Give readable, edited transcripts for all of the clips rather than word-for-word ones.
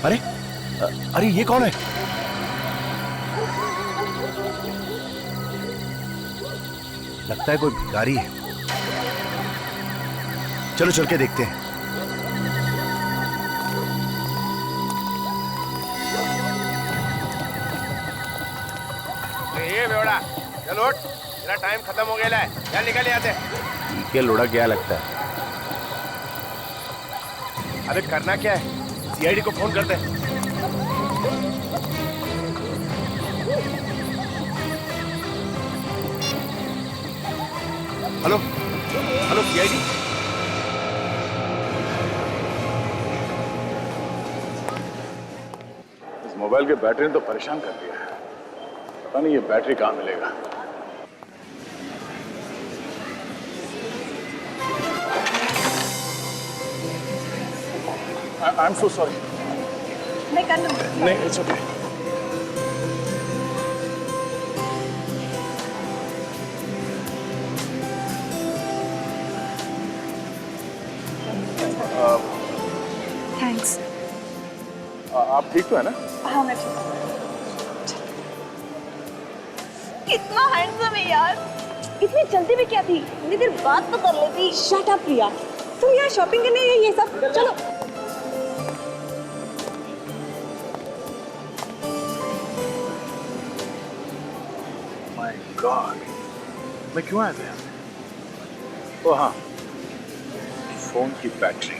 अरे अरे ये कौन है? लगता है कोई भिखारी है। चलो चल के देखते हैं। ये बेवड़ा, चल उठ, तेरा टाइम खत्म हो गया है, चल निकल यहाँ से। ठीक है लोड़ा, क्या लगता है? अबे करना क्या है? सीआईडी को फोन करते हैं। Hello hello CID. इस मोबाइल के बैटरी ने तो परेशान कर दिया है। पता नहीं ये बैटरी कहाँ मिलेगा। I am so sorry. मैं कर लूँगी। नहीं, इट्स ओके। थैंक्स। आप ठीक तो है ना? हाँ मैं ठीक हूँ। कितना हैंडसम है यार। इतनी जल्दी भी क्या थी? इतनी देर बात तो कर लेती। शट अप प्रिया। तुम यहाँ शॉपिंग करने आई ये सब? चलो। माय गॉड, मैं क्यों आया था यहाँ पे? ओ हाँ, फोन की बैटरी।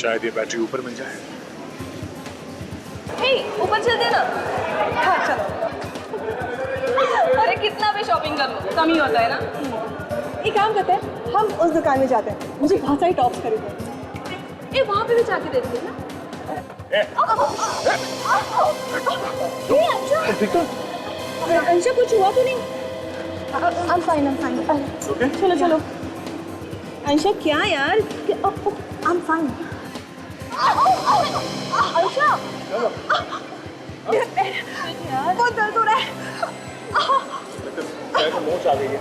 शायद ये बैटरी ऊपर मिल जाए। हे, ऊपर चलते ना। हाँ चलो। अरे कितना भी शॉपिंग कर लो कम ही होता है ना। एक काम करते हैं, हम उस दुकान में जाते हैं। मुझे बहुत सारी टॉप्स खरीदने। ए वहाँ पे भी जाके देखते हैं ना। अंशा कुछ हुआ तो नहीं? I'm fine. ओके? चलो। अंशा क्या यार? I'm fine. अंशा बहुत दर्द हो रहा है। शायद मोच आ गई है।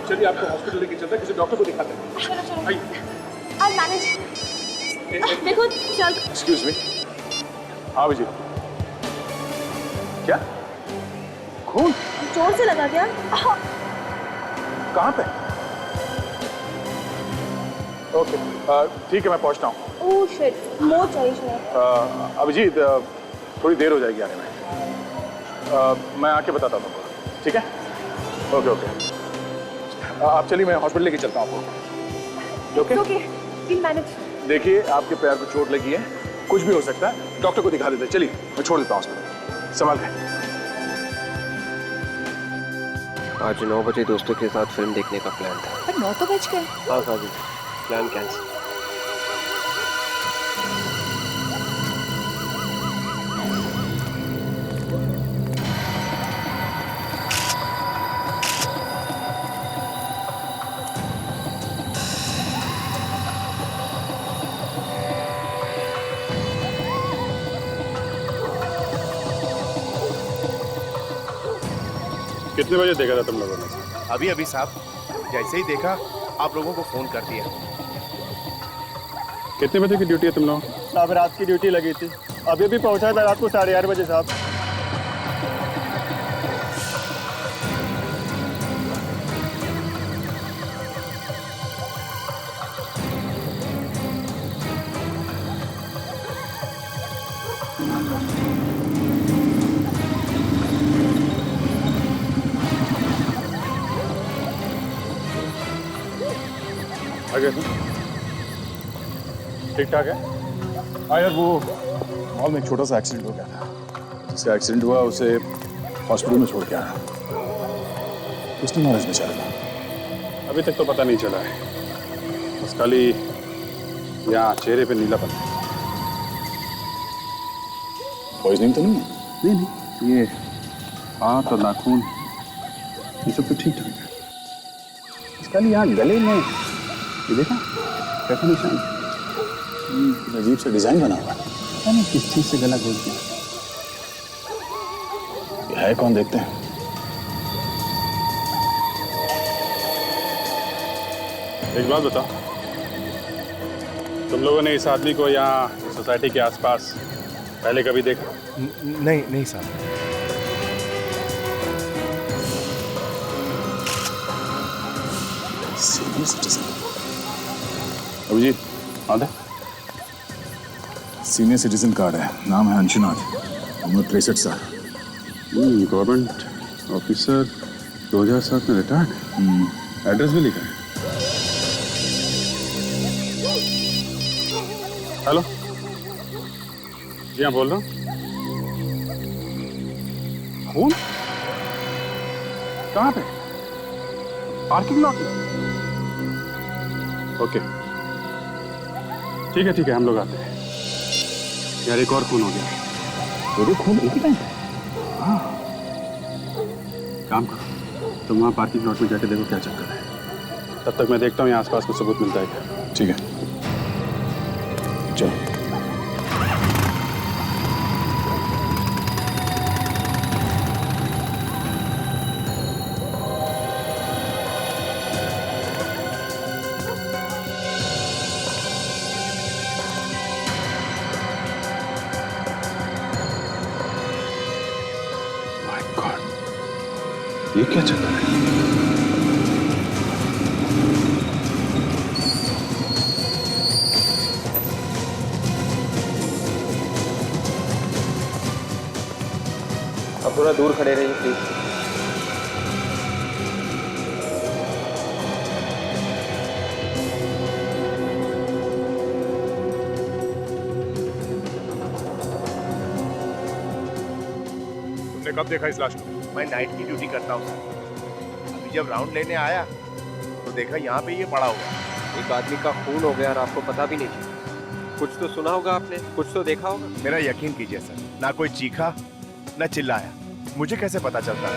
चलिए आपको हॉस्पिटल लेके चलते हैं, किसी डॉक्टर को दिखाते हैं। चलो आइए। I'll manage। देखो चल। Excuse me. हाँ विजय। क्या? खून? जोर से लगा क्या? कहाँ पे? ओके, ठीक है, मैं पहुँचता हूँ। ओह शिट, मोच आई शायद। अभिजीत, थोड़ी देर हो जाएगी आने में। मैं आके बताता हूँ तुमको, ठीक है? ओके। आप चलिए, मैं हॉस्पिटल लेके चलता हूँ आपको। ओके? Okay, we'll manage। देखिए, आपके पैर को चोट लगी है, कुछ भी हो सकता है, डॉक्टर को दिखा देते हैं। चलिए, मैं छोड़ देता हूँ हॉस्पिटल। संभाल के। आज 9 बजे दोस्तों के साथ फिल्म देखने का प्लान था। पर 9 तो बज गए। हाँ जी, प्लान कैंसिल। कितने बजे देखा था तुम लोगों ने? अभी अभी साहब, जैसे ही देखा आप लोगों को फोन कर दिया। कितने बजे की ड्यूटी है तुम लोग? साहब रात की ड्यूटी लगी थी, अभी भी पहुंचा था रात को 8:30 बजे साहब। आगे ठीक ठाक है? हाँ यार, वो मॉल में एक छोटा सा एक्सीडेंट हो गया था। जिसका एक्सीडेंट हुआ उसे हॉस्पिटल में छोड़ के आया। उसने नॉलेज में चला था। अभी तक तो पता नहीं चला है, बस खाली यहाँ चेहरे पे नीलापन। पॉइजनिंग तो नहीं है? नहीं, ये हाथ और नाखून ये सब तो ठीक ठाक है। बस खाली यहाँ गले में ये देखा कैसा निशान, अजीब सा डिजाइन बना हुआ है। पता नहीं किस चीज से गला घोट दिया। ये है कौन, देखते हैं। एक बात बताओ, तुम लोगों ने इस आदमी को यहाँ सोसाइटी के आसपास पहले कभी देखा? नहीं नहीं साहब। Senior citizen. अभिजीत, आधा सीनियर सिटीजन कार्ड है, नाम है अंशुनाथ, उम्र 63 साल। गवर्नमेंट ऑफिसर, 2007 में रिटायर्ड। एड्रेस भी लिखा है। हेलो, जी हाँ बोल रहा हूँ। खून? कहाँ पे? पार्किंग लॉट में? ओके, ठीक है, हम लोग आते हैं। यार एक और खून हो गया। दो खून एक ही टाइम? हाँ, काम करो, तुम वहाँ पार्किंग लॉट में जाके देखो क्या चक्कर है। तब तक मैं देखता हूँ यहाँ आसपास कुछ सबूत मिलता है क्या। ठीक है, चलो। माय गॉड, ये क्या चक्कर है? अब थोड़ा दूर खड़े रहिए प्लीज। तुमने कब देखा इस लाश को? मैं नाइट की ड्यूटी करता हूँ सर। अभी जब राउंड लेने आया तो देखा यहाँ पे ये पड़ा हुआ। एक आदमी का खून हो गया और आपको पता भी नहीं चला। कुछ तो सुना होगा आपने, कुछ तो देखा होगा। मेरा यकीन कीजिए सर, ना कोई चीखा ना चिल्लाया, मुझे कैसे पता चलता?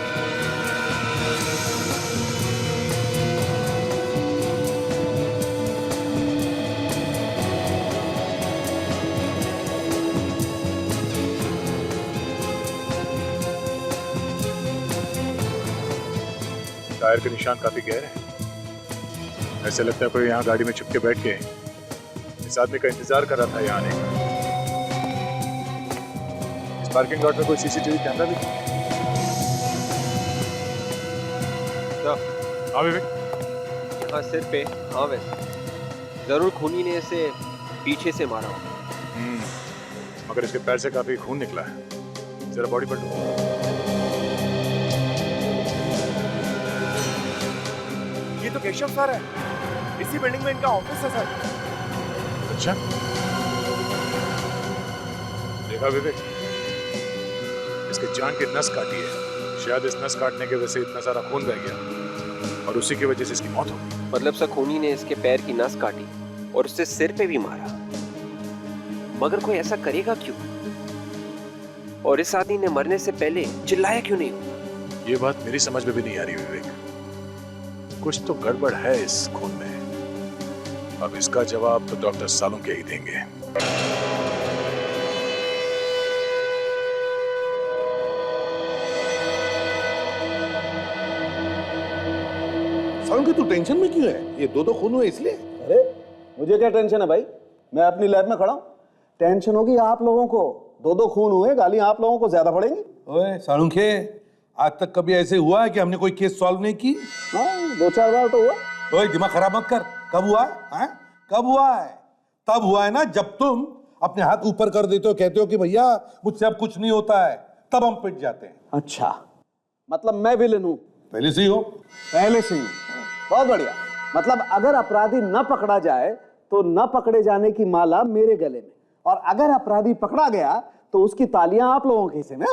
टायर के निशान काफी गहरे हैं। ऐसे लगता है कोई यहाँ गाड़ी में छुप के बैठ के इस आदमी का इंतजार कर रहा था यहाँ आने का। इस पार्किंग लॉट में कोई सीसीटीवी कैमरा भी नहीं? हाँ विवेक। यहाँ सिर पे, हाँ वैसे जरूर खूनी ने इसे पीछे से मारा होगा। मगर इसके पैर से काफी खून निकला है। जरा बॉडी पर ये तो केशव सर है, इसी बिल्डिंग में इनका ऑफिस है सर। अच्छा, देखा विवेक, इसके जान की नस काटी है। शायद इस नस काटने की वजह से इतना सारा खून बह गया और उसी की वजह से इसकी मौत हो गई। मतलब सर खूनी ने इसके पैर की नस काटी और उससे सिर पे भी मारा। मगर कोई ऐसा करेगा क्यों? और इस आदमी ने मरने से पहले चिल्लाया क्यों नहीं? ये बात मेरी समझ में भी नहीं आ रही विवेक। कुछ तो गड़बड़ है इस खून में। अब इसका जवाब तो डॉक्टर सालुंके ही देंगे। सालुंके तू टेंशन में क्यों है? ये दो खून हुए इसलिए? अरे मुझे क्या टेंशन है भाई, मैं अपनी लैब में खड़ा हूं। टेंशन होगी आप लोगों को, दो खून हुए, गालियां आप लोगों को ज्यादा पड़ेंगी। ओए सालुंके, आज तक कभी ऐसे हुआ है कि हमने कोई केस सॉल्व नहीं की? हाँ, 2-4 बार तो हुआ। ओए दिमाग खराब मत कर। कब हुआ है? कब हुआ है? तब हुआ है ना जब तुम अपने हाथ ऊपर कर देते हो, कहते हो कि भैया मुझसे अब कुछ नहीं होता है, तब हम पिट जाते हैं। अच्छा, मतलब मैं विलेन हूं? पहले से ही हो। पहले से ही। बहुत बढ़िया। मतलब अगर अपराधी न पकड़ा जाए तो न पकड़े जाने की माला मेरे गले में, और अगर अपराधी पकड़ा गया तो उसकी तालियां आप लोगों के हिस्से में।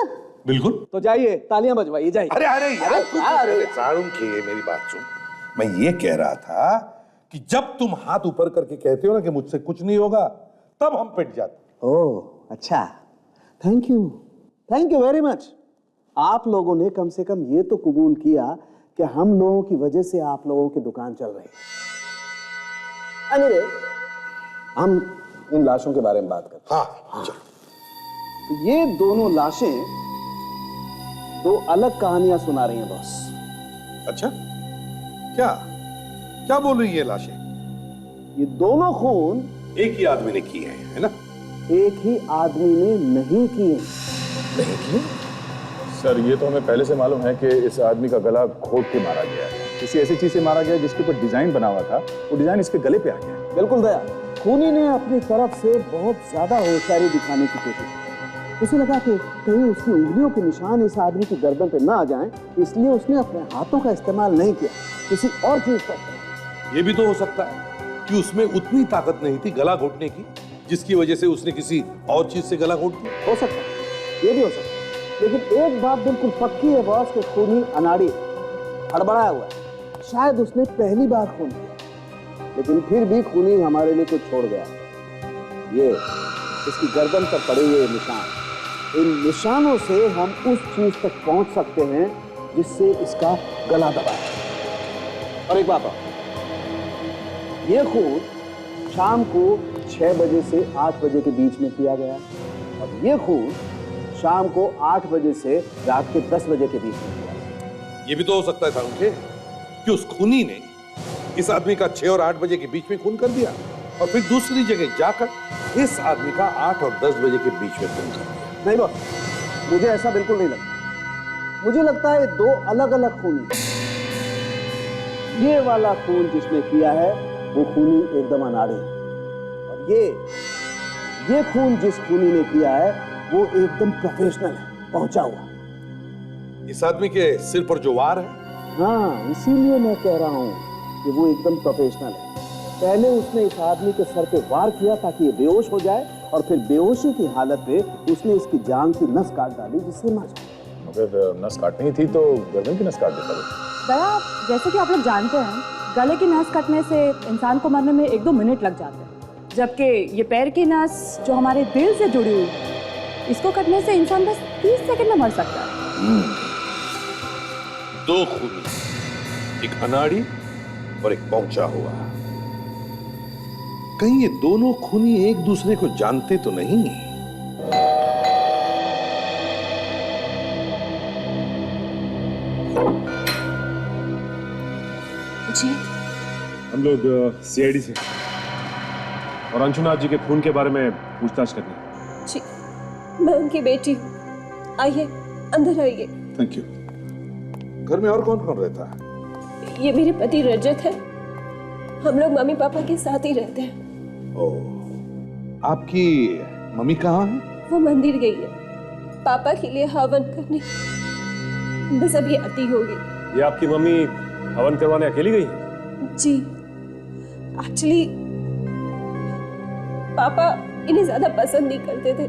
बिल्कुल। तो जाइए, तालियां बजवाइए, जाइए। अरे सालुंके, मेरी बात सुन। मैं ये कह रहा था कि जब तुम हाथ ऊपर करके कहते हो ना कि मुझसे कुछ नहीं होगा, तब हम पिट जाते। ओह अच्छा, थैंक यू वेरी मच। आप लोगों ने कम से कम ये तो कबूल किया कि हम लोगों की वजह से आप लोगों की दुकान चल रही है। anyway, हम इन लाशों के बारे में बात करते हैं। हाँ, चलो। तो ये दोनों लाशें दो अलग कहानियां सुना रही हैं बॉस। अच्छा, क्या क्या बोल रही है लाशें? ये दोनों खून एक ही आदमी ने किए हैं, है ना? एक ही आदमी ने नहीं किए। सर ये तो हमें पहले से मालूम है कि इस आदमी का गला घोट के मारा गया है। किसी ऐसी चीज से मारा गया जिसके ऊपर डिजाइन बना हुआ था, वो डिजाइन इसके गले पे आ गया। बिल्कुल दया, खूनी ने अपनी तरफ से बहुत ज्यादा होशियारी दिखाने की कोशिश की। उसे लगा कि कहीं उसकी उंगलियों के निशान इस आदमी की गर्दन पे ना आ जाएं, इसलिए उसने अपने हाथों का इस्तेमाल नहीं किया, किसी और चीज पर। ये भी तो हो सकता है कि उसमें उतनी ताकत नहीं थी गला घोटने की, जिसकी वजह से उसने किसी और चीज से गला घोट दिया। हो सकता है, ये भी हो सकता है। लेकिन एक बात बिल्कुल पक्की है बॉस, कि खूनी अनाड़ी हड़बड़ाया हुआ है। शायद उसने पहली बार खून किया, लेकिन फिर भी खूनी हमारे लिए कुछ छोड़ गया। ये इसकी गर्दन पर पड़े हुए निशान, इन निशानों से हम उस चीज तक पहुंच सकते हैं जिससे इसका गला दबा है। और एक बात और, ये खून शाम को 6 बजे से 8 बजे के बीच में किया गया, और ये खून शाम को 8 बजे से रात के 10 बजे के बीच में किया। ये भी तो हो सकता है सारुंखे कि उस खूनी ने इस आदमी का 6 और 8 बजे के बीच में खून कर दिया, और फिर दूसरी जगह जाकर इस आदमी का 8 और 10 बजे के बीच में खून कर दिया। नहीं बॉस, मुझे ऐसा बिल्कुल नहीं लगता। मुझे लगता है 2 अलग अलग खूनी। ये वाला खून जिसने किया है वो खूनी एकदम अनाड़ी है, और ये खून जिस खूनी ने किया है वो एकदम प्रोफेशनल है, पहुंचा हुआ। इस आदमी के सिर पर जो वार है, हाँ, इसीलिए मैं कह रहा हूं कि वो एकदम प्रोफेशनल है। पहले उसने इस आदमी के सर पे वार किया ताकि ये बेहोश हो जाए, और फिर बेहोशी की हालत में उसने इसकी जांघ की नस काट डाली जिससे मर जाए। अगर नस काटनी ही थी तो गर्दन की नस काट देता वो। दया, जैसे कि आप लोग जानते हैं, गले की नस कटने से इंसान को मरने में 1-2 मिनट लग जाते हैं, जबकि ये पैर की नस जो हमारे दिल से जुड़ी हुई है, इसको कटने से इंसान बस 30 सेकंड में मर सकता है। 2 खूनी, एक अनाड़ी और एक पहुंचा हुआ। कहीं ये दोनों खूनी एक दूसरे को जानते तो नहीं? जी, हम लोग सीआईडी से और अंशुनाथ जी के खून के बारे में पूछताछ करनी। जी, मैं उनकी बेटी हूँ। आइए, अंदर आइए। Thank you. घर में और कौन कौन रहता है? ये मेरे पति रजत है। हम लोग मम्मी पापा के साथ ही रहते हैं। आपकी मम्मी कहाँ है? वो मंदिर गई है पापा के लिए हवन करने, बस अभी आती होगी। ये आपकी मम्मी हवन करवाने अकेली गई है? जी, एक्चुअली पापा इन्हें ज्यादा पसंद नहीं करते थे।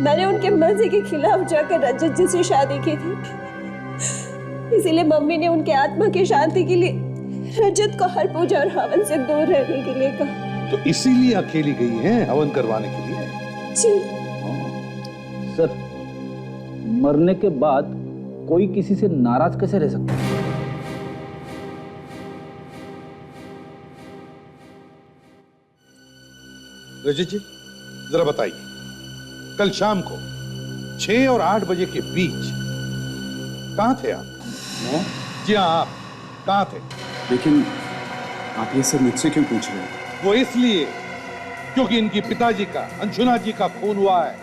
मैंने उनके मर्जी के खिलाफ जाकर रजत जी से शादी की थी, इसीलिए मम्मी ने उनके आत्मा की शांति के लिए रजत को हर पूजा और हवन से दूर रहने के लिए कहा। तो इसीलिए अकेली गई हैं हवन करवाने के लिए? जी सर, मरने के बाद कोई किसी से नाराज कैसे रह सकता है? रजत जी, जरा बताइए, कल शाम को 6 और 8 बजे के बीच कहाँ थे आप? मैं? जी हाँ, आप कहाँ थे? लेकिन आप ये सब मुझसे क्यों पूछ रहे हैं? वो इसलिए क्योंकि इनकी पिताजी का, अंशुनाथ जी का खून हुआ है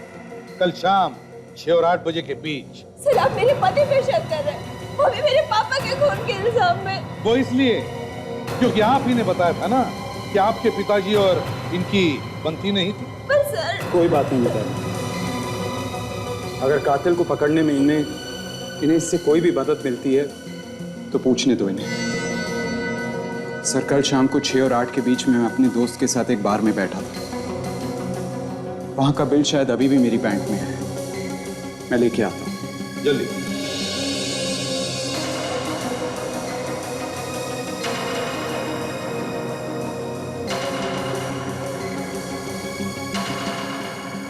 कल शाम 6 और 8 बजे के बीच। सर, आप मेरे पति पे शक कर रहे हैं, वो भी मेरे पापा के खून के इल्जाम में। वो इसलिए क्योंकि आप ही ने बताया था ना कि आपके पिताजी और इनकी बनती नहीं थी। पर सर, कोई बात नहीं बता। अगर कातिल को पकड़ने में इन्हें इससे कोई भी मदद मिलती है तो पूछने दो इन्हें। सर, कल शाम को 6 और 8 के बीच में मैं अपने दोस्त के साथ एक बार में बैठा था। वहां का बिल शायद अभी भी मेरी बैंक में है, मैं लेके आता हूं। जल्दी।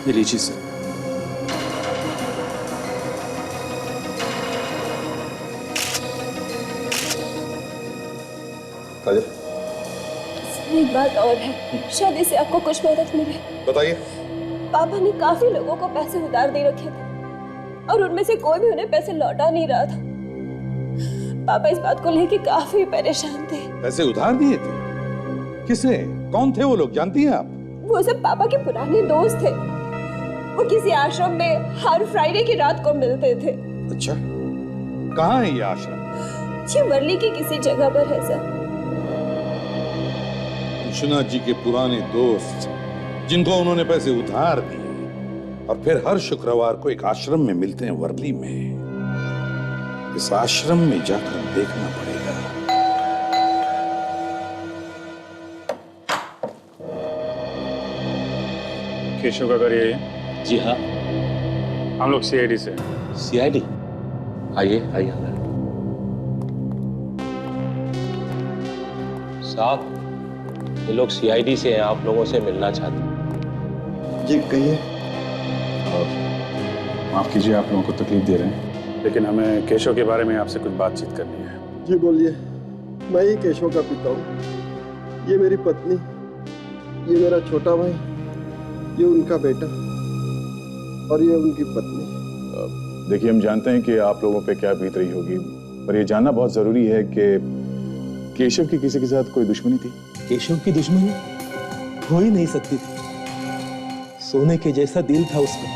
ये लीजिए सर। काजल, एक बात और है, शायद इससे आपको कुछ मदद मिले। बताइए। पापा ने काफी लोगों को पैसे उधार दे रखे थे और उनमें से कोई भी उन्हें पैसे लौटा नहीं रहा था। पापा इस बात को लेके काफी परेशान थे। पैसे उधार दिए थे? किसे? कौन थे वो लोग, जानती हैं आप? वो सब पापा के पुराने दोस्त थे। वो किसी आश्रम में हर फ्राइडे की रात को मिलते थे। अच्छा, कहाँ है ये आश्रम? ये वर्ली की किसी जगह पर है सर। विश्वनाथ जी के पुराने दोस्त जिनको उन्होंने पैसे उधार दिए और फिर हर शुक्रवार को एक आश्रम में मिलते हैं वर्ली में। इस आश्रम में जाकर देखना पड़ेगा। केशव का घर यही है? जी हाँ। हम लोग सीआईडी से। सीआईडी? आइए आइए अंदर। साहब, ये लोग सीआईडी से हैं, आप लोगों से मिलना चाहते हैं। जी कहिए। माफ कीजिए आप लोगों को तकलीफ दे रहे हैं, लेकिन हमें केशव के बारे में आपसे कुछ बातचीत करनी है। जी बोलिए। मैं ही केशव का पिता हूँ। ये मेरी पत्नी, ये मेरा छोटा भाई, ये उनका बेटा और ये उनकी पत्नी। देखिए, हम जानते हैं कि आप लोगों पे क्या बीत रही होगी, पर ये जानना बहुत जरूरी है कि केशव की किसी के साथ कोई दुश्मनी थी? केशव की दुश्मनी हो ही नहीं सकती थी। सोने के जैसा दिल था उसका,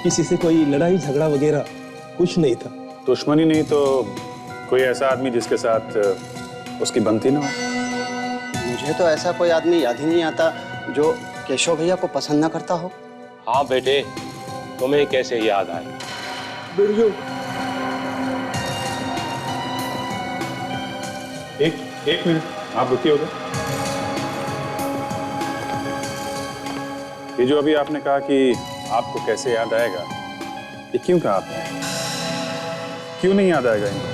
किसी से कोई लड़ाई झगड़ा वगैरह कुछ नहीं था। दुश्मनी नहीं तो कोई ऐसा आदमी जिसके साथ उसकी बनती ना हो? मुझे तो ऐसा कोई आदमी याद ही नहीं आता जो केशव भैया को पसंद ना करता हो। हाँ बेटे, तुम्हें कैसे याद आए? बिरजू, एक मिनट आप रुकिए उधर। ये जो अभी आपने कहा कि आपको कैसे याद आएगा, ये क्यों कहा आपने? क्यों नहीं याद आएगा इनको?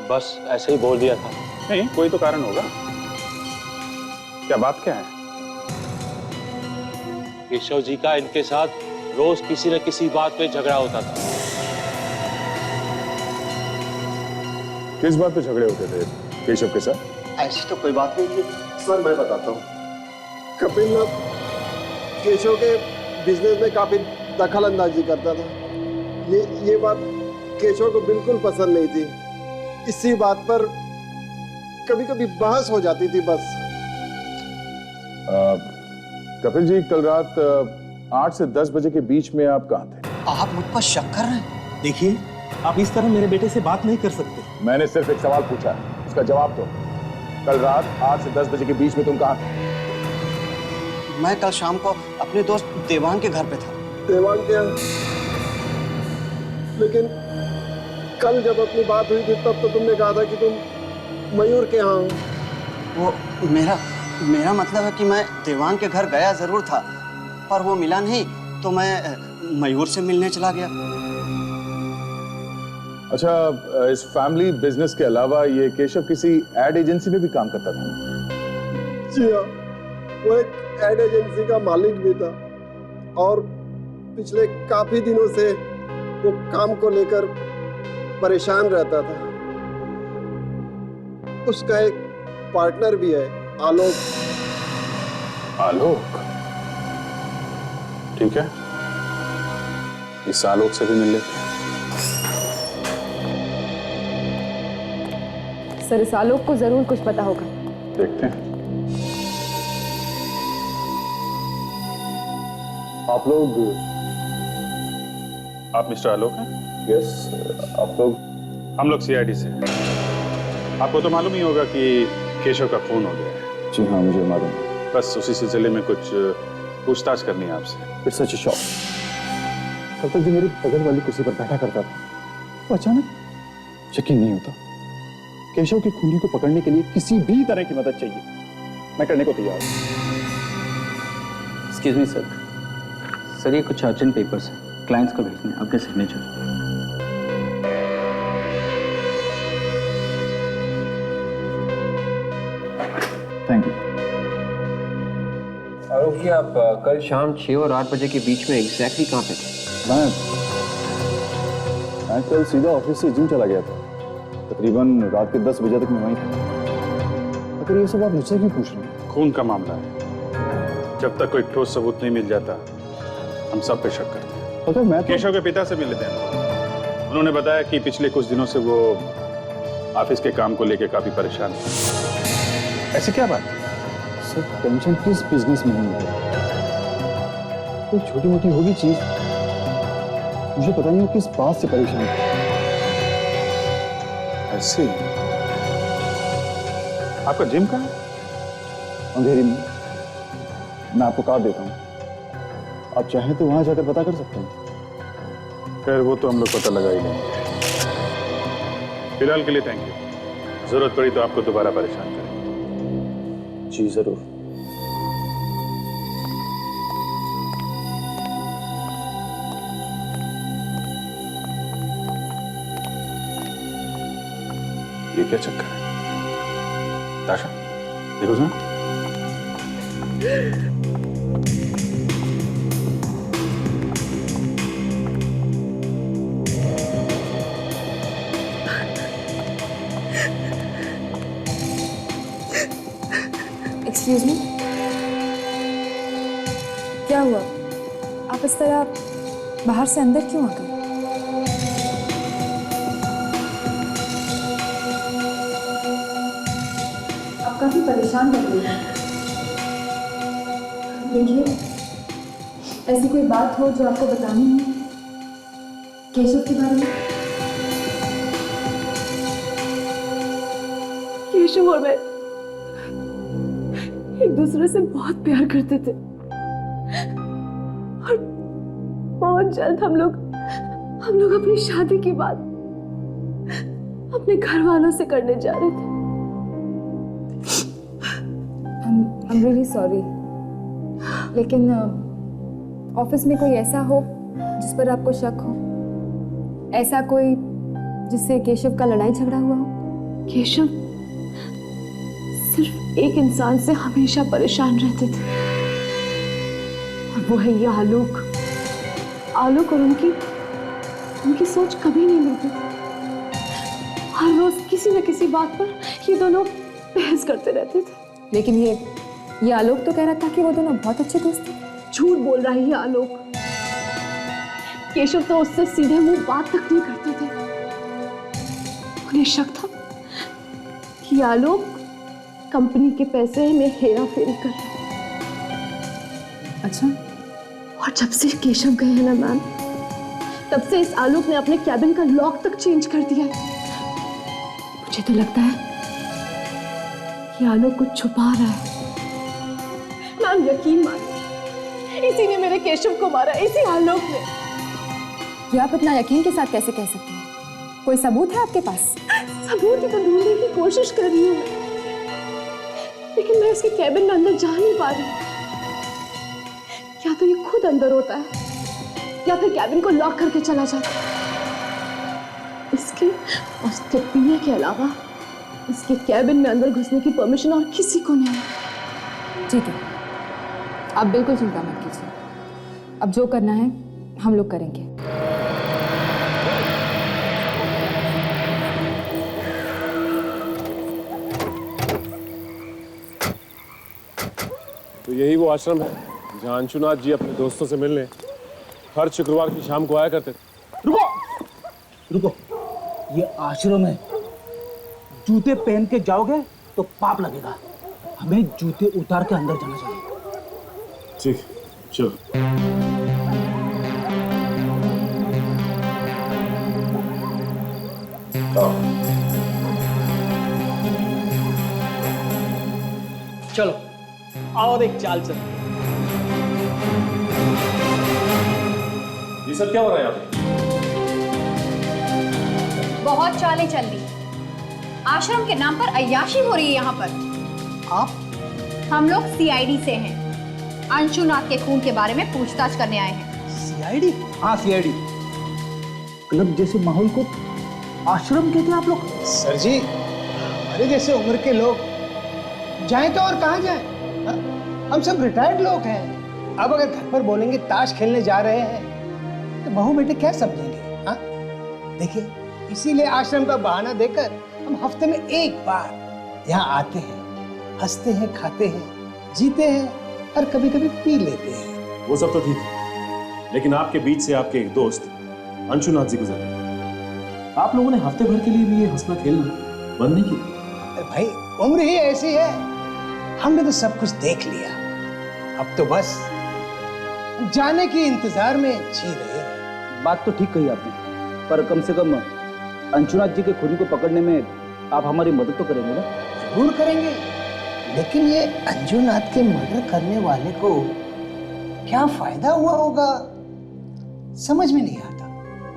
बस ऐसे ही बोल दिया था। नहीं, कोई तो कारण होगा। क्या बात क्या है? केशव जी का इनके साथ रोज किसी न किसी बात पे झगड़ा होता था। किस बात पे झगड़े होते थे केशव के साथ? ऐसी तो कोई बात नहीं थी सर मैं बताता हूँ। कपिल ना केशव के बिजनेस में काफी दखल अंदाजी करता था। ये बात केशव को बिल्कुल पसंद नहीं थी। इसी बात पर कभी कभी बहस हो जाती थी बस। कपिल जी, कल रात 8 से 10 बजे के बीच में आप कहाँ थे? आप मुझ पर शक कर रहे हैं? देखिए, आप इस तरह मेरे बेटे से बात नहीं कर सकते। मैंने सिर्फ एक सवाल पूछा है, उसका जवाब दो। कल रात 8 से 10 बजे के बीच में तुम कहाँ थे? मैं कल शाम को अपने दोस्त देवांग के घर पे था। देवांग के यहाँ? लेकिन कल जब अपनी बात हुई थी तब तो तुमने कहा था कि तुम मयूर के यहाँ हो। वो मेरा मतलब है कि मैं देवांग के घर गया जरूर था, पर वो मिला नहीं तो मैं मयूर से मिलने चला गया। अच्छा, इस फैमिली बिजनेस के अलावा ये केशव किसी एड एजेंसी में भी काम करता था? जी हाँ, वो एक एड एजेंसी का मालिक भी था और पिछले काफी दिनों से वो काम को लेकर परेशान रहता था। उसका एक पार्टनर भी है, आलोक। आलोक? ठीक है, इस आलोक से भी मिल लेते हैं। सर, इस आलोक को जरूर कुछ पता होगा। देखते हैं। आप मिस्टर आलोक हैं? यस। आप लोग? हम लोग सीआईडी से हैं। आपको तो मालूम ही होगा कि केशव का खून हो गया है। जी हाँ, मुझे मालूम है। बस उसी सिलसिले में कुछ पूछताछ करनी है आपसे। It's such a shock. कल तक जो मेरी बगल वाली कुर्सी पर बैठा करता था, वो अचानक यकीन नहीं होता। केशव की खूनी को पकड़ने के लिए किसी भी तरह की मदद चाहिए, मैं करने को तैयार हूँ। Excuse me sir. सर, ये कुछ अर्जेंट पेपर्स हैं, क्लाइंट्स को भेजने हैं, आपके signature. Thank you. Alok ji, आप कल शाम 6 और 8 बजे के बीच में एग्जैक्टली कहाँ पे थे? मैं कल सीधा ऑफिस से जिम चला गया था। तकरीबन रात के 10 बजे तक मैं वहीं था। अगर ये सब आप मुझसे क्यों पूछ रहे हैं? खून का मामला है, जब तक कोई ठोस सबूत नहीं मिल जाता हम सब पे शक करते हैं। पता है, मैं केशव के पिता से मिले थे। उन्होंने बताया कि पिछले कुछ दिनों से वो ऑफिस के काम को लेकर काफी परेशान है। ऐसी क्या बात? सर टेंशन किस बिजनेस में नहीं है, कोई छोटी मोटी होगी चीज, मुझे पता नहीं वो किस बात से परेशान है। ऐसे आपका जिम कहाँ है? अंधेरी में। मैं आपको कार्ड देता हूँ, आप चाहें तो वहां जाकर पता कर सकते हैं। खैर वो तो हम लोग पता लगा ही लेंगे। फिलहाल के लिए थैंक यू, जरूरत पड़ी तो आपको दोबारा परेशान करेंगे। जी जरूर। ये क्या चक्कर है? ताशा देखो जरा। एक्सक्यूज मी, क्या हुआ? आप इस तरह बाहर से अंदर क्यों आ गए? आप काफी परेशान लग रही हैं। देखिए, ऐसी कोई बात हो जो आपको बतानी है केशव के बारे में? केशव और मैं एक दूसरे से बहुत प्यार करते थे और बहुत जल्द हम लोग अपनी शादी की बात अपने घर वालों से करने जा रहे थे। I'm really sorry, लेकिन ऑफिस में कोई ऐसा हो जिस पर आपको शक हो, ऐसा कोई जिससे केशव का लड़ाई झगड़ा हुआ हो? केशव सिर्फ एक इंसान से हमेशा परेशान रहते थे और वो है ये आलोक। आलोक और उनकी सोच कभी नहीं मिलती थी। हर रोज किसी न किसी बात पर ये दोनों बहस करते रहते थे। लेकिन ये आलोक तो कह रहा था कि वो दोनों बहुत अच्छे दोस्त थे। झूठ बोल रहा है ये आलोक। केशव तो उससे सीधे मुंह बात तक नहीं करते थे। उन्हें शक था कि आलोक कंपनी के पैसे में हेरा फेरी कर रहा है। अच्छा। और जब से केशव गए हैं ना मैम, तब से इस आलोक ने अपने कैबिन का लॉक तक चेंज कर दिया है। मुझे तो लगता है कि आलोक कुछ छुपा रहा है। मैम यकीन मानिए, इसी ने मेरे केशव को मारा, इसी आलोक ने। ये आप इतना यकीन के साथ कैसे कह सकते हैं? कोई सबूत है आपके पास? सबूत ही तो ढूंढने की कोशिश कर रही हूँ, लेकिन मैं उसके कैबिन में अंदर जा नहीं पा रही। या तो ये खुद अंदर होता है या फिर कैबिन को लॉक करके चला जाता है। इसके और इसके पीने के अलावा इसके कैबिन में अंदर घुसने की परमिशन और किसी को नहीं है। ठीक है, आप बिल्कुल चिंता मत कीजिए। अब जो करना है हम लोग करेंगे। तो यही वो आश्रम है जहाँ अंशुनाथ जी अपने दोस्तों से मिलने हर शुक्रवार की शाम को आया करते थे। रुको, ये आश्रम है। जूते पहन के जाओगे तो पाप लगेगा। हमें जूते उतार के अंदर जाना चाहिए। ठीक, चलो। चलो और एक चाल चल। ये सब क्या हो रहा है यहाँ पे? बहुत चालें चल रही। आश्रम के नाम पर अय्याशी हो रही है यहाँ पर। आप? हम लोग सीआईडी से हैं। अंशुनाथ के खून के बारे में पूछताछ करने आए हैं। सीआईडी? हाँ सीआईडी। क्लब जैसे माहौल को आश्रम कहते हैं आप लोग? सर जी, हमारे जैसे उम्र के लोग जाएं तो और कहाँ जाएं? हम सब रिटायर्ड लोग हैं। अब अगर घर पर बोलेंगे ताश खेलने जा रहे हैं तो बहू बेटे क्या समझेंगे? हाँ, देखिए, इसीलिए आश्रम का बहाना देकर हम हफ्ते में एक बार यहाँ आते हैं, हंसते हैं, खाते हैं, जीते हैं और कभी कभी पी लेते हैं। वो सब तो ठीक है, लेकिन आपके बीच से आपके एक दोस्त अंशुनाथ जी गुजरे। आप लोगों ने हफ्ते भर के लिए भी ये हंसना खेलना बंद नहीं किया। भाई उम्र ही ऐसी है, हमने तो सब कुछ देख लिया, अब तो बस जाने के इंतजार में जी रहे हैं। बात तो ठीक कही आपने, पर कम से कम अंशुनाथ जी के खूनी को पकड़ने में आप हमारी मदद तो करेंगे ना? जरूर करेंगे, लेकिन ये अंजुनाथ के मर्डर करने वाले को क्या फायदा हुआ होगा, समझ में नहीं आता।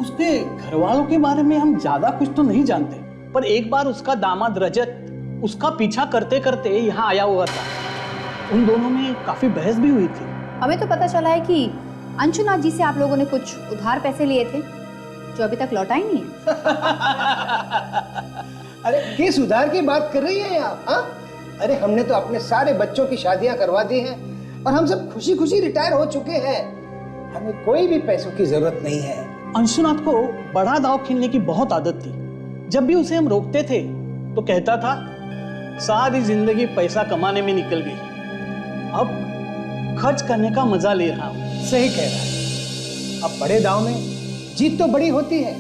उसके घर वालों के बारे में हम ज्यादा कुछ तो नहीं जानते, पर एक बार उसका दामाद रजत उसका पीछा करते करते यहाँ आया हुआ था। उन दोनों में काफी बहस भी हुई थी। हमें तो पता चला है कि अंशुनाथ जी से आप लोगों ने कुछ उधार पैसे लिए थे जो अभी तक लौटा ही नहीं है। अरे किस उधार की बात कर रही हैं आप? हाँ? अरे हमने तो अपने सारे बच्चों की शादियां करवा दी हैं और हम सब खुशी खुशी रिटायर हो चुके हैं। हमें कोई भी पैसों की जरूरत नहीं है। अंशुनाथ को बड़ा दांव खेलने की बहुत आदत थी। जब भी उसे हम रोकते थे तो कहता था सारी जिंदगी पैसा कमाने में निकल गई, अब खर्च करने का मजा ले रहा हूं। सही कह रहा है। अब बड़े दांव में जीत तो बड़ी होती है,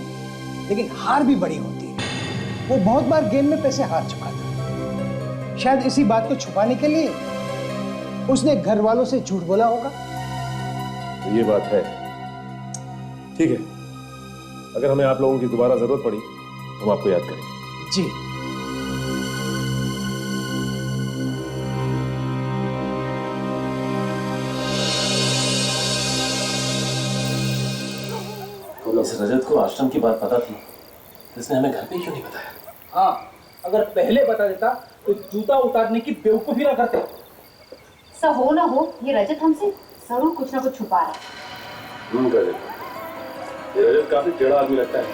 लेकिन हार भी बड़ी होती है। वो बहुत बार गेम में पैसे हार चुका था। शायद इसी बात को छुपाने के लिए उसने घर वालों से झूठ बोला होगा। तो ये बात है। ठीक है, अगर हमें आप लोगों की दोबारा जरूरत पड़ी तो हम आपको याद करेंगे। जी। तो इस रजत को आश्रम की बात पता थी, इसने हमें घर पे क्यों नहीं बताया? हाँ, अगर पहले बता देता तो जूता उतारने की बेवकूफी ना करते। सब हो ना हो, ये रजत हमसे जरूर कुछ ना कुछ छुपा है। ये रजत काफी टेढ़ा आदमी लगता है।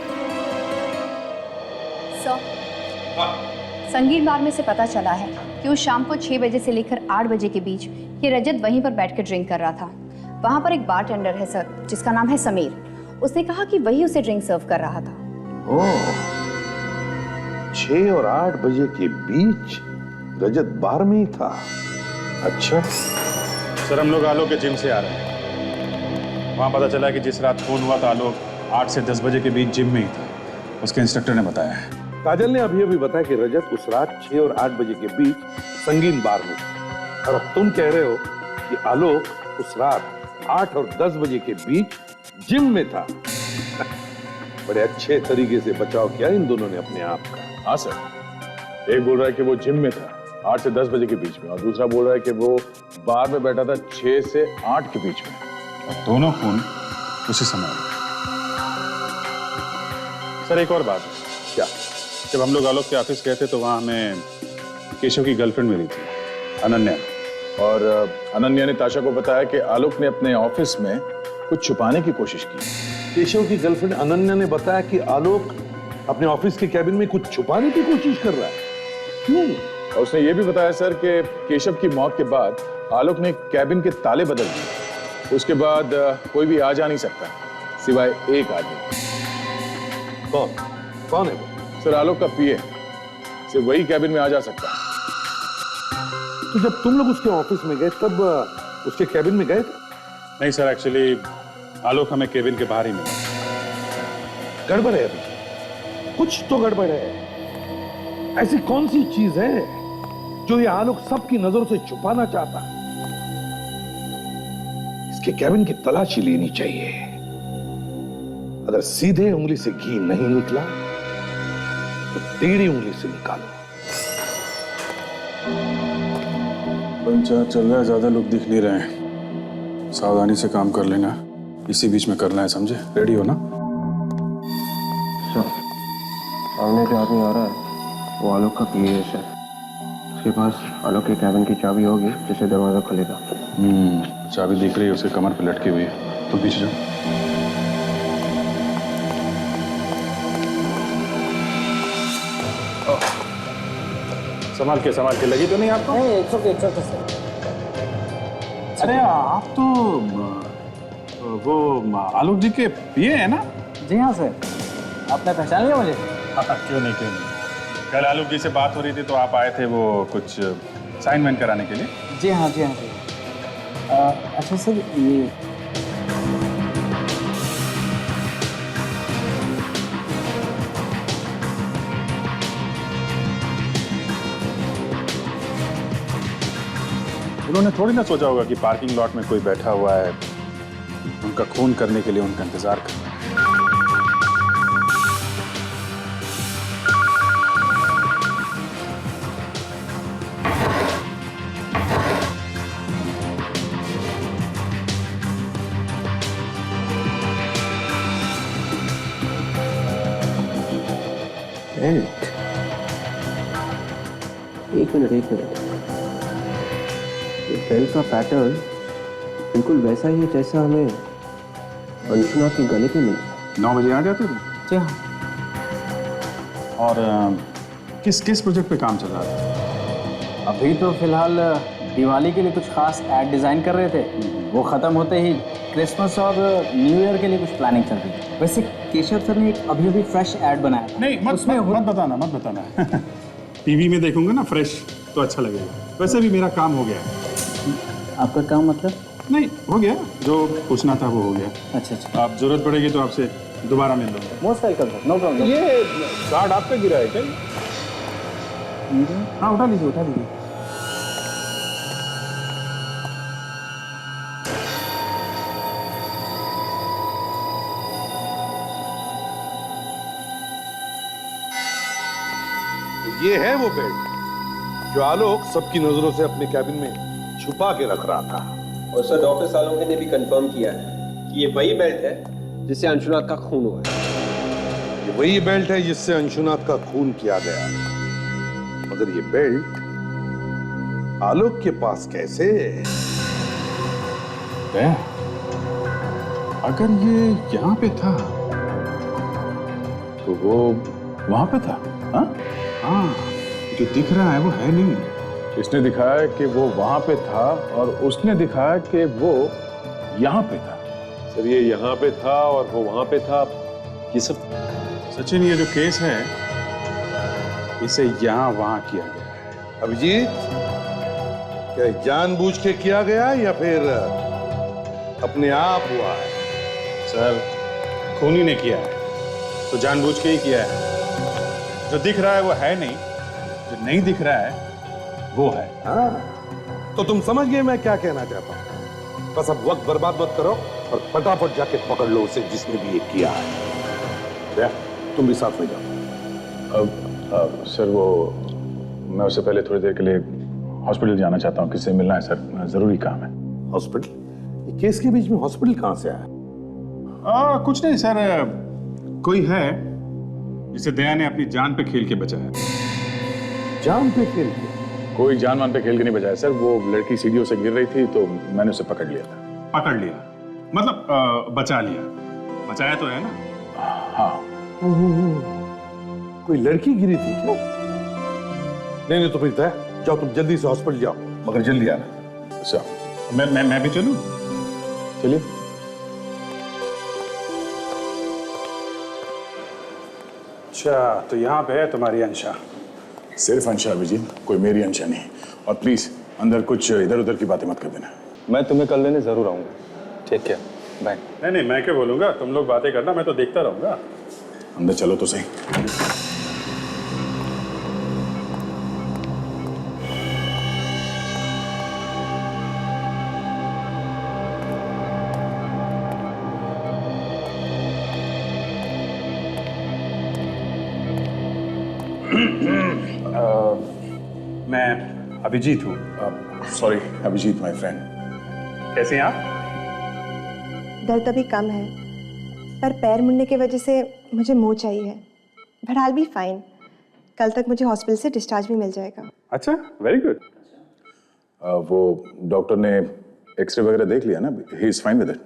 संगीत बार में से पता चला है कि उस शाम को 6 बजे से लेकर 8 बजे के बीच ये रजत वहीं पर बैठकर ड्रिंक कर रहा था। वहां पर एक बारटेंडर है सर, जिसका नाम है समीर। उसने कहा कि वही उसे ड्रिंक सर्व कर रहा था। ओह, 6 और 8 बजे के बीच रजत बार में ही था। अच्छा सर, हम लोग आलोक के जिम से आ रहे हैं। वहां पता चला कि जिस रात खून हुआ था आलोक 8 से 10 बजे के बीच जिम में ही था, उसके इंस्ट्रक्टर ने बताया है। काजल ने अभी बताया कि रजत उस रात 6 और 8 बजे के बीच संगीन बार में था, और अब तुम कह रहे हो कि आलोक उस रात 8 और 10 बजे के बीच जिम में था। बड़े अच्छे तरीके से बचाव किया इन दोनों ने अपने आप का। हाँ सर, एक बोल रहा है कि वो जिम में था 8 से 10 बजे के बीच में, और दूसरा बोल रहा है कि वो बार में बैठा था 6 से 8 के बीच में, और दोनों खून उसी समय हुए। सर एक और बात है। क्या? जब हम लोग आलोक के ऑफिस गए थे तो वहाँ हमें केशव की गर्लफ्रेंड मिली थी, अनन्या, और अनन्या ने ताशा को बताया कि आलोक ने अपने ऑफिस में कुछ छुपाने की कोशिश की। केशव की गर्लफ्रेंड अनन्या ने बताया कि आलोक अपने ऑफिस के कैबिन में कुछ छुपाने की कोशिश कर रहा है। क्यों? और उसने ये भी बताया सर कि केशव की मौत के बाद आलोक ने कैबिन के ताले बदल दिए। उसके बाद कोई भी आ जा नहीं सकता सिवाय एक आदमी। कौन है वो? सर आलोक का पीए, सिर्फ वही कैबिन में आ जा सकता है। तो जब तुम लोग उसके ऑफिस में गए तब उसके कैबिन में गए थे? नहीं सर, एक्चुअली आलोक हमें केबिन के बाहर ही मिला। गड़बड़ है अभी, कुछ तो गड़बड़ है। ऐसी कौन सी चीज है जो ये आलोक सबकी नजरों से छुपाना चाहता है? इसके कैबिन की तलाशी लेनी चाहिए। अगर सीधे उंगली से घी नहीं निकला तो टेढ़ी उंगली से निकालो। पंचायत चल रहा है, ज्यादा लोग दिख नहीं रहे हैं, सावधानी से काम कर लेना। इसी बीच में करना है, समझे? रेडी हो ना? सर, सामने जो आदमी आ रहा है वो आलोक का पीए है सर। उसके पास आलोक के कैबिन की चाबी होगी जिससे दरवाजा खुलेगा। चाबी दिख रही है, उसके कमर पे लटकी हुई है। तुम पीछे जाओ। संभाल के लगी तो नहीं आपको? अरे आप तो वो आलोक जी के पीए हैं ना? जी हाँ सर, आपने पहचान लिया मुझे? क्यों नहीं। कल आलोक जी से बात हो रही थी तो आप आए थे वो कुछ साइन कराने के लिए। जी हाँ। अच्छा सर, ये उन्होंने थोड़ी ना सोचा होगा कि पार्किंग लॉट में कोई बैठा हुआ है, उनका खून करने के लिए उनका इंतजार कर रहा है। एक मिनट ये बेल्ट का पैटर्न बिल्कुल वैसा ही है जैसा हमें अंशुना के गले पे मिला। 9 बजे आ जाते थे? जी हाँ। और किस प्रोजेक्ट पे काम चल रहा था? अभी तो फिलहाल दिवाली के लिए कुछ खास एड डिजाइन कर रहे थे, वो खत्म होते ही क्रिसमस और न्यू ईयर के लिए कुछ प्लानिंग चल रही है। वैसे केशव सर ने एक अभी फ्रेश एड बनाया था। नहीं मत बताना टीवी में देखूंगा ना फ्रेश तो अच्छा लगेगा। वैसे भी मेरा काम हो गया है। आपका काम मतलब? नहीं हो गया, जो पूछना था वो हो गया। अच्छा। आप जरूरत पड़ेगी तो आपसे दोबारा मिल लूंगा। Most welcome sir, no problem. ये कार्ड आप पे गिरा है क्या? हाँ उठा लीजिए। ये है वो बेल्ट जो आलोक सबकी नजरों से अपने कैबिन में छुपा के रख रहा था। और सर डॉक्टर आलोक ने भी कंफर्म किया है कि ये वही बेल्ट है जिससे अंशुनाथ का खून हुआ है। ये वही बेल्ट है जिससे अंशुनाथ का खून किया गया, मगर ये बेल्ट आलोक के पास कैसे? अगर ये यहाँ पे था तो वो वहां पे था। हाँ, जो दिख रहा है वो है नहीं। इसने दिखाया कि वो वहां पे था और उसने दिखाया कि वो यहाँ पे था। सर ये यहाँ पे था और वो वहां पे था, ये सब सचिन ये जो केस है इसे यहाँ वहां किया गया है। अभिजीत, क्या जानबूझ के किया गया या फिर अपने आप हुआ है? सर खूनी ने किया है तो जानबूझ के ही किया है। जो दिख रहा है वो है नहीं, जो नहीं दिख रहा है वो है। हाँ, तो तुम समझ गए मैं क्या कहना चाहता हूं। बस अब वक्त बर्बाद मत करो और फटाफट जाके पकड़ लो उसे जिसने भी ये किया है। तुम भी साथ में जाओ। अब सर वो मैं उससे पहले थोड़ी देर के लिए हॉस्पिटल जाना चाहता हूँ। किससे मिलना है सर, जरूरी काम है। हॉस्पिटल? ये केस के बीच में हॉस्पिटल कहां से आया? कुछ नहीं सर, कोई है जिसे दया ने अपनी जान पे खेल के बचाया। जान पे खेल के? कोई जान मान पे खेल के नहीं बचाया सर। वो लड़की सीढ़ियों से गिर रही थी तो मैंने उसे पकड़ लिया था। पकड़ लिया मतलब बचा लिया। बचाया तो है ना? हाँ। कोई लड़की गिरी थी क्या? नहीं तो फिर तय जाओ, तुम जल्दी से हॉस्पिटल जाओ, मगर जल्दी आना। अच्छा मैं भी चलूं? चलिए। अच्छा तो यहाँ पे है तुम्हारी अंशा। सिर्फ अंशा अभिजीत, कोई मेरी अंशा नहीं। और प्लीज अंदर कुछ इधर उधर की बातें मत कर देना। मैं तुम्हें कल लेने जरूर आऊंगा। ठीक है, बाय। नहीं मैं क्या बोलूंगा, तुम लोग बातें करना, मैं तो देखता रहूंगा। अंदर चलो तो सही। मैं अभिजीत हूँ। Sorry Abhijit my friend. कैसे हैं आप? दर्द अभी कम है, पर पैर मुड़ने की वजह से मुझे मोच चाहिए है। But I will be fine. कल तक मुझे हॉस्पिटल से डिस्चार्ज भी मिल जाएगा। अच्छा, वेरी गुड। वो डॉक्टर ने एक्सरे वगैरह देख लिया ना? He is fine with it.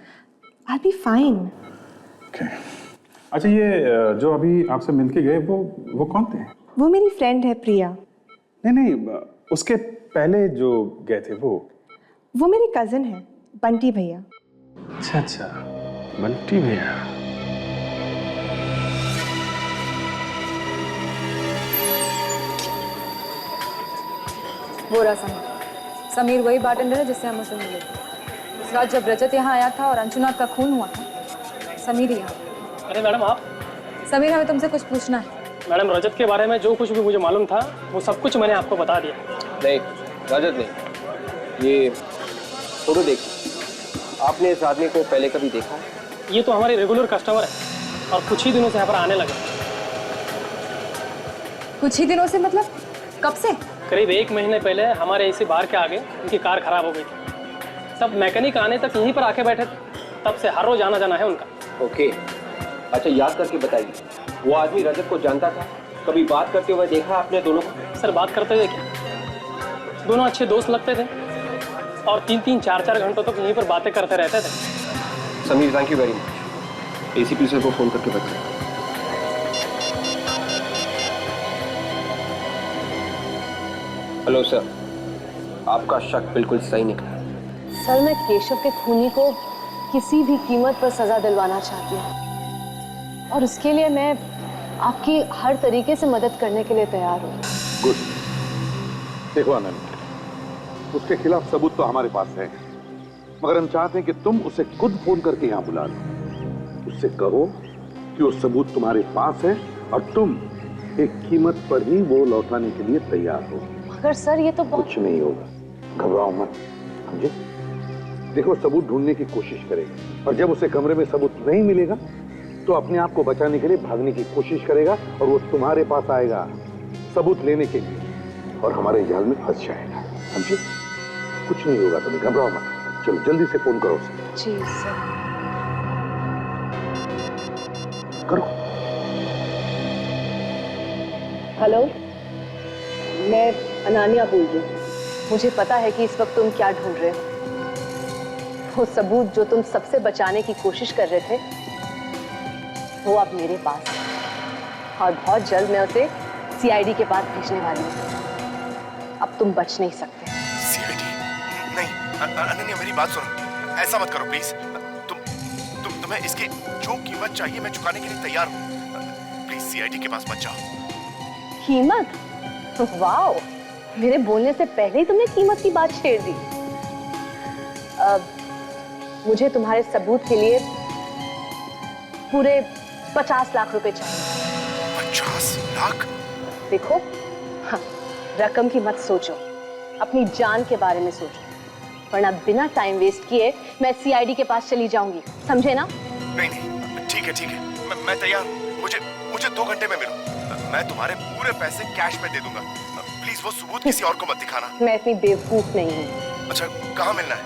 I will be fine. Okay. अच्छा ये जो अभी आपसे मिलके गए वो कौन थे? वो मेरी फ्रेंड है प्रिया। नहीं उसके पहले जो गए थे वो मेरी कजिन है बंटी भैया। अच्छा बंटी भैया। वो रहा समीर वही बार्टेंडर है जिससे हम उसे मिले थे। उस रात जब रजत यहाँ आया था और अंशुनाथ का खून हुआ था, समीर ही यहाँ। अरे मैडम आप? समीर हमें तुमसे कुछ पूछना है। मैडम रजत के बारे में जो कुछ भी मुझे मालूम था वो सब कुछ मैंने आपको बता दिया। नहीं रजत नहीं, ये फोटो देखिए, आपने इस आदमी को पहले कभी देखा है? ये तो हमारे रेगुलर कस्टमर है और कुछ ही दिनों से यहाँ पर आने लगे। कुछ ही दिनों से मतलब कब से? करीब 1 महीने पहले हमारे इसी बार के आगे उनकी कार खराब हो गई थी। सब मैकेनिक आने तक यहीं पर आके बैठे थे, तब से हर रोज आना जाना है उनका। ओके, अच्छा याद करके बताइए, वो आदमी रजत को जानता था? कभी बात करते हुए देखा आपने दोनों को? सर बात करते हुए क्या, दोनों अच्छे दोस्त लगते थे और 3-3, 4-4 घंटों तक यहीं पर बातें करते रहते थे। Sameer, thank you very much. ACP sir को फोन करके बताइए। हेलो सर, आपका शक बिल्कुल सही निकला। सर, मैं केशव के खूनी को किसी भी कीमत पर सजा दिलवाना चाहती हूँ और उसके लिए मैं आपकी हर तरीके से मदद करने के लिए तैयार हूँ। गुड। देखो अनन्या, उसके खिलाफ सबूत तो हमारे पास है, मगर हम चाहते हैं कि तुम उसे खुद फोन करके यहाँ बुला लो। उससे कहो कि वो सबूत तुम्हारे पास है और तुम एक कीमत पर ही वो लौटाने के लिए तैयार हो। मगर सर ये तो कुछ नहीं होगा, घबराओ मत, समझे? देखो, सबूत ढूंढने की कोशिश करेगा और जब उसे कमरे में सबूत नहीं मिलेगा तो अपने आप को बचाने के लिए भागने की कोशिश करेगा और वो तुम्हारे पास आएगा सबूत लेने के लिए और हमारे जाल में फंस जाएगा, समझे? कुछ नहीं होगा, तुम्हें घबराओ मत। चलो जल्दी से फोन करो उसे। जी सर। करो। हेलो, मैं अनन्या बोल रही हूँ। मुझे पता है कि इस वक्त तुम क्या ढूंढ रहे हो। वो सबूत जो तुम सबसे बचाने की कोशिश कर रहे थे वो अब मेरे पास है और बहुत जल्द मैं उसे सीआईडी के पास भेजने वाली हूँ। अब तुम बच नहीं सकते। सीआईडी? नहीं अनन्या, मेरी बात सुनो, ऐसा मत करो प्लीज। तुम्हें इसकी जो कीमत चाहिए मैं चुकाने के लिए तैयार हूँ। प्लीज सीआईडी के पास मत जाओ। कीमत? वाओ, मेरे बोलने से पहले ही तुमने कीमत की बात छेड़ दी। मुझे तुम्हारे सबूत के लिए पूरे 50 लाख रुपए चाहिए। 50 लाख? देखो, हाँ, रकम की मत सोचो, अपनी जान के बारे में सोचो, वरना बिना टाइम वेस्ट किए मैं सीआईडी के पास चली जाऊंगी, समझे ना? नहीं नहीं, ठीक है, मैं तैयार हूँ। मुझे 2 घंटे में मिलो, मैं तुम्हारे पूरे पैसे कैश में दे दूंगा। प्लीज वो सबूत किसी और को मत दिखाना। मैं इतनी बेवकूफ नहीं हूँ। अच्छा, कहाँ मिलना है?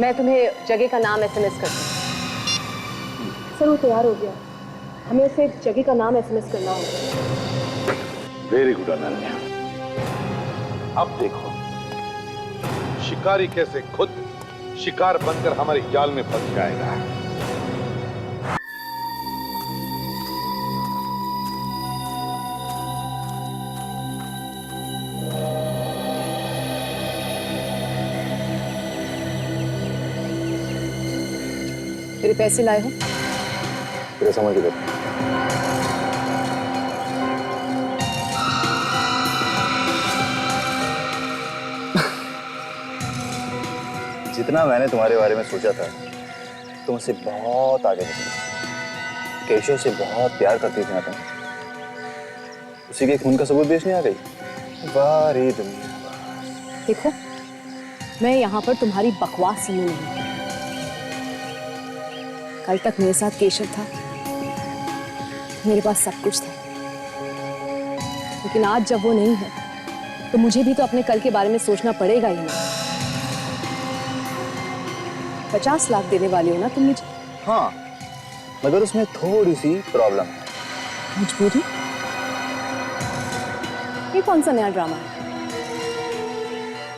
मैं तुम्हें जगह का नाम एसएमएस करती हूँ। सर वो तैयार हो गया, हमें उसे एक जगह का नाम एसएमएस करना होगा। Very good Ananya. अब देखो शिकारी कैसे खुद शिकार बनकर हमारे जाल में फंस जाएगा। मेरे पैसे लाए हो? तेरे समझ लो। जितना मैंने तुम्हारे बारे में सोचा था, तुम उससे बहुत आगे निकली। केशव से बहुत प्यार करती थी ना तुम, उसी के खून का सबूत बेचने आ गई। वाह रे दुनिया। देखो, मैं यहाँ पर तुम्हारी बकवास सुनने नहीं। कल तक मेरे साथ केशव था, मेरे पास सब कुछ था, लेकिन आज जब वो नहीं है तो मुझे भी तो अपने कल के बारे में सोचना पड़ेगा ही ना। 50 लाख देने वाली हो ना तुम मुझे? हाँ, मगर उसमें थोड़ी सी प्रॉब्लम है। मजबूरी? ये कौन सा नया ड्रामा है?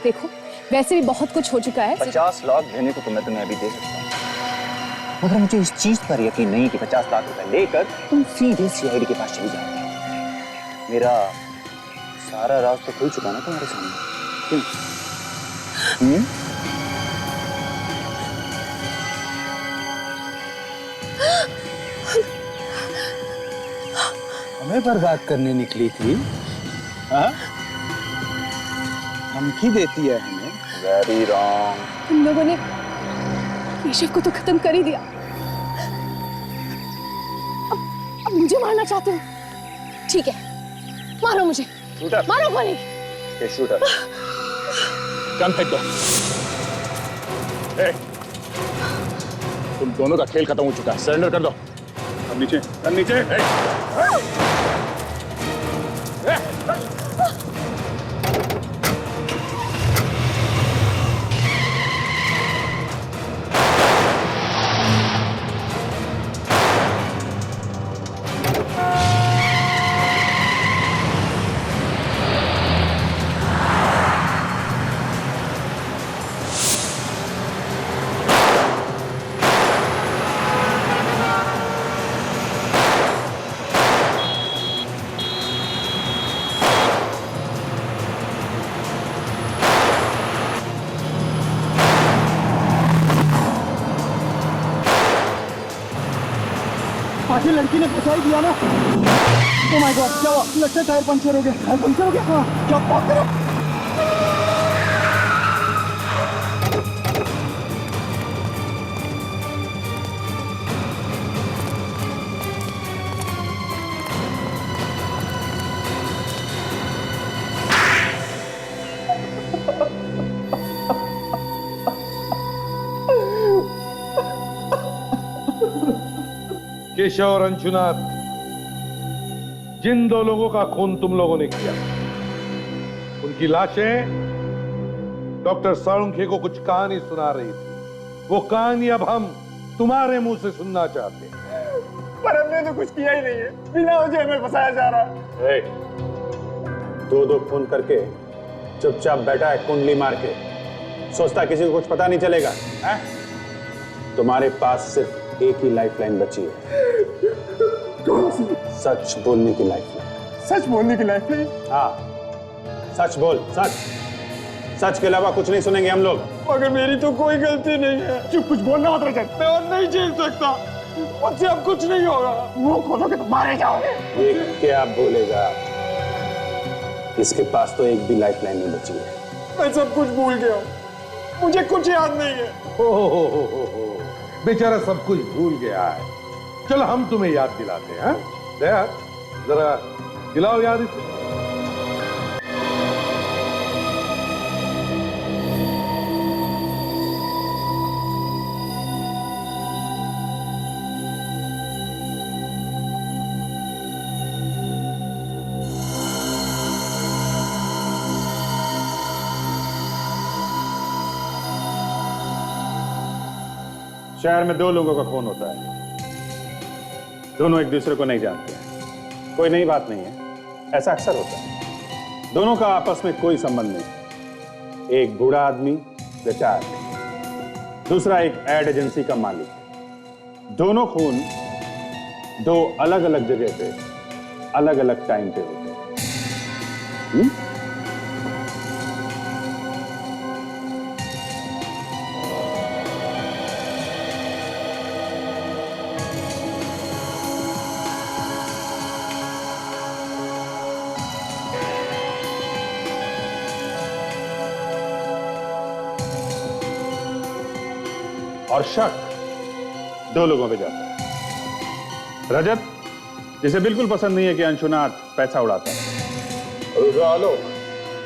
देखो, वैसे भी बहुत कुछ हो चुका है। 50 लाख देने को तो मैं तुम्हें अभी दे सकता हूँ, मगर मुझे इस चीज पर यकीन नहीं कि 50 लाख रुपए लेकर तुम सीधे सीआईडी के पास चली जाओगे। मेरा सारा राज तो खुल चुका ना तुम्हारे सामने। क्यों? हमें बर्बाद करने निकली थी? हाँ? धमकी देती है हमें? Very wrong. तुम लोगों ने केशव को तो खत्म कर ही दिया, अब मुझे मारना चाहते हो? ठीक है, मारो मुझे, मारो गोली। शूटर। गन फेंक दो। तुम दोनों का खेल खत्म हो चुका है, सरेंडर कर दो। अब नीचे, अब नीचे। आखिर लड़की ने फंसा ही दिया ना। ओह माय गॉड, क्या हुआ? लगता है टायर पंचर हो गया। टायर पंचर हो गया? हाँ, क्या बात कर रहे हो? केशव और अंशुनाथ, जिन दो लोगों का खून तुम लोगों ने किया, उनकी लाशें डॉक्टर साळुंखे को कुछ कहानी सुना रही थी। वो कहानी अब हम तुम्हारे मुंह से सुनना चाहते हैं। पर हमने तो कुछ किया ही नहीं है, बिना वजह हमें फंसाया जा रहा है। दो फोन करके चुपचाप बैठा है कुंडली मार के, सोचता किसी को कुछ पता नहीं चलेगा है? तुम्हारे पास सिर्फ एक ही लाइफलाइन बची है। सच बोलने की लाइफलाइन। सच बोलने की लाइफलाइन? हाँ, सच बोल, सच। सच के अलावा कुछ नहीं सुनेंगे हम लोग। मगर मेरी तो कोई गलती नहीं है। चुप, कुछ बोलना मत रजत, मैं और नहीं झेल सकता। मुझसे अब कुछ नहीं होगा। मुंह खोलोगे तो मारे जाओगे। ये क्या बोलेगा? इसके पास तो एक भी लाइफलाइन नहीं बची है। मैं सब कुछ भूल गया, मुझे कुछ याद नहीं है। हो, बेचारा सब कुछ भूल गया है। चलो हम तुम्हें याद दिलाते हैं। दया, जरा दिलाओ याद इसे। शहर में दो लोगों का खून होता है, दोनों एक दूसरे को नहीं जानते हैं। कोई नई बात नहीं है, ऐसा अक्सर होता है। दोनों का आपस में कोई संबंध नहीं। एक बूढ़ा आदमी रिटायर्ड, दूसरा एक एड एजेंसी का मालिक। दोनों खून दो अलग अलग जगह पे अलग अलग टाइम पे होते हैं। और शक दो लोगों पे जाता है। रजत, जिसे बिल्कुल पसंद नहीं है कि अंशुनाथ पैसा उड़ाता है। और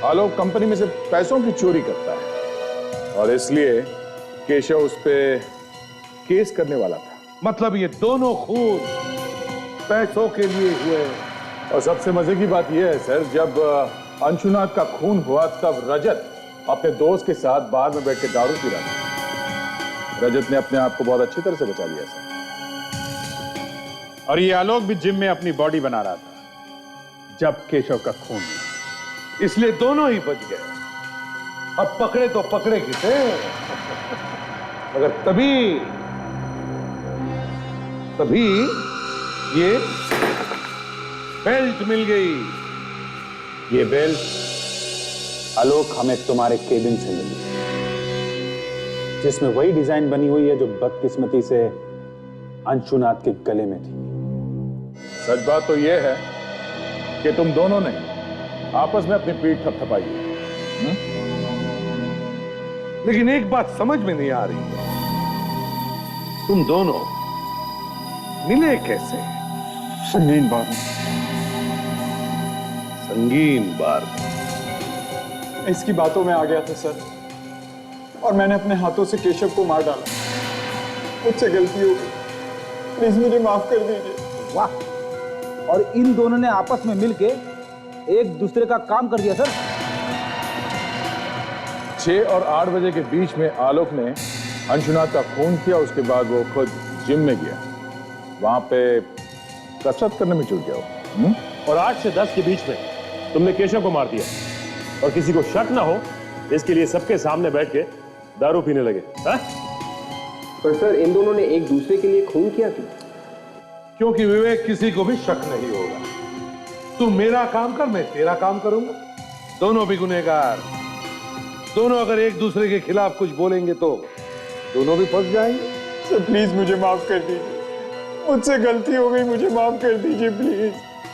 आलोक कंपनी में से पैसों की चोरी करता है और इसलिए केशव उस पे केस करने वाला था। मतलब ये दोनों खून पैसों के लिए हुए। और सबसे मजे की बात यह है सर, जब अंशुनाथ का खून हुआ तब रजत अपने दोस्त के साथ बार में बैठ के दारू पी रहा था। रजत ने अपने आप को बहुत अच्छी तरह से बचा लिया सर। और ये आलोक भी जिम में अपनी बॉडी बना रहा था जब केशव का खून हुआ, इसलिए दोनों ही बच गए। अब पकड़े तो पकड़े किसे, मगर तभी ये बेल्ट मिल गई। ये बेल्ट आलोक हमें तुम्हारे केबिन से मिली, जिसमें वही डिजाइन बनी हुई है जो बदकिस्मती से अंशुनाथ के गले में थी। सच बात तो यह है कि तुम दोनों ने आपस में अपनी पीठ थपथपाई है। लेकिन एक बात समझ में नहीं आ रही, तुम दोनों मिले कैसे? संगीन बार में। संगीन बार में? इसकी बातों में आ गया था सर। और मैंने अपने हाथों से केशव को मार डाला। मुझसे गलती हो गई, प्लीज मुझे माफ कर दीजिए। वाह, और इन दोनों ने आपस में मिलके एक दूसरे का काम कर दिया सर। 6 और 8 बजे के बीच में आलोक ने अंशुनाथ का खून किया, उसके बाद वो खुद जिम में गया, वहां पे कसरत करने में जुट गया। और 8 से 10 के बीच में तुमने केशव को मार दिया और किसी को शक ना हो इसके लिए सबके सामने बैठ के दारू पीने लगे। पर सर इन दोनों ने एक दूसरे के लिए खून किया क्यों? क्योंकि विवेक किसी को भी शक नहीं होगा। तू मेरा काम कर, मैं तेरा काम करूंगा, दोनों भी गुनहगार। दोनों अगर एक दूसरे के खिलाफ कुछ बोलेंगे तो दोनों भी फंस जाएंगे। सर प्लीज मुझे माफ कर दीजिए, मुझसे गलती हो गई, मुझे माफ कर दीजिए प्लीज।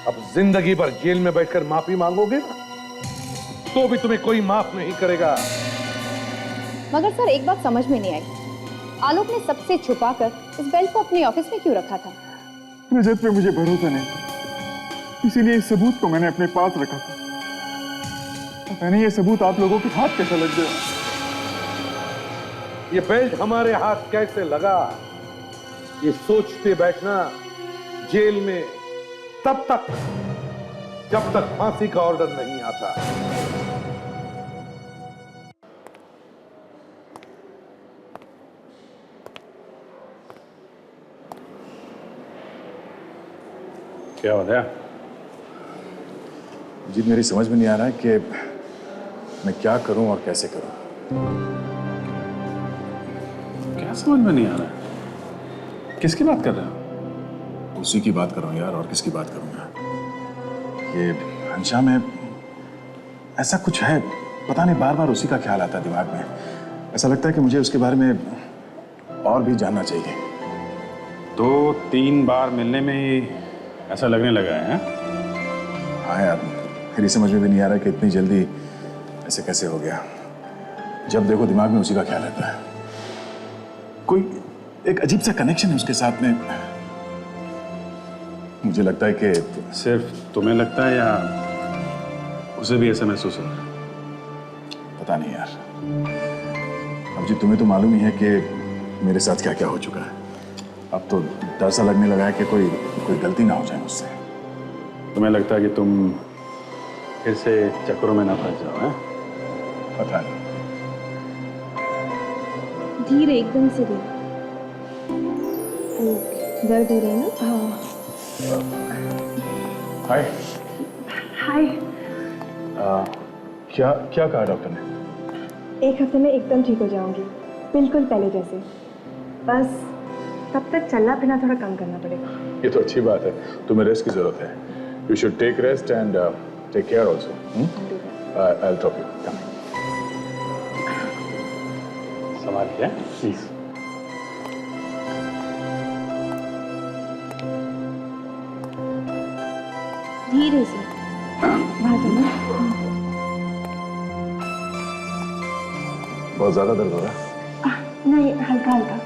अब जिंदगी भर जेल में बैठकर माफी मांगोगे ना, तो भी तुम्हें कोई माफ नहीं करेगा। मगर सर एक बात समझ में नहीं आई, आलोक ने सबसे छुपाकर इस बेल्ट को अपने ऑफिस में क्यों रखा था? रजत पे मुझे भरोसा नहीं था, इसीलिए इस सबूत को मैंने अपने पास रखा था। पता नहीं ये सबूत आप लोगों के हाथ कैसे लग गया। ये बेल्ट हमारे हाथ कैसे लगा, ये सोचते बैठना जेल में तब तक जब तक फांसी का ऑर्डर नहीं आता। क्या हो गया? जी मेरी समझ में नहीं आ रहा है कि मैं क्या करूं और कैसे करूं। क्या समझ में नहीं आ रहा है? किसकी बात कर रहे हो? उसी की बात कर रहा हूं यार, और किसकी बात करूंगा। ये अंशा में ऐसा कुछ है, पता नहीं, बार बार उसी का ख्याल आता है दिमाग में। ऐसा लगता है कि मुझे उसके बारे में और भी जानना चाहिए। 2-3 बार मिलने में ही ऐसा लगने लगा है? हाँ यार, मेरी समझ में भी नहीं आ रहा कि इतनी जल्दी ऐसे कैसे हो गया। जब देखो दिमाग में उसी का ख्याल रहता है। कोई एक अजीब सा कनेक्शन है उसके साथ में। मुझे लगता है कि सिर्फ तुम्हें लगता है या उसे भी ऐसा महसूस होता है? पता नहीं यार। अब जी तुम्हें तो मालूम ही है कि मेरे साथ क्या क्या हो चुका है। अब तो डर सा लगने लगा है कि कोई गलती ना हो जाए मुझसे। तुम्हें लगता है कि तुम फिर से चक्करों में ना फंस जाओ? हैं? पता नहीं। धीरे, एकदम से धीरे। दर्द हो रहा है ना? हाँ। हाय। हाय। क्या कहा डॉक्टर ने? 1 हफ्ते में एकदम ठीक हो जाऊंगी, बिल्कुल पहले जैसे। बस तब तक चलना फिरना थोड़ा कम करना पड़ेगा। ये तो अच्छी बात है, तुम्हें रेस्ट की जरूरत है। You should take rest and take care also. I will drop you. संभाल के प्लीज। धीरे से। वहाँ जाना। बहुत ज्यादा दर्द हो रहा है? नहीं, हल्का हल्का।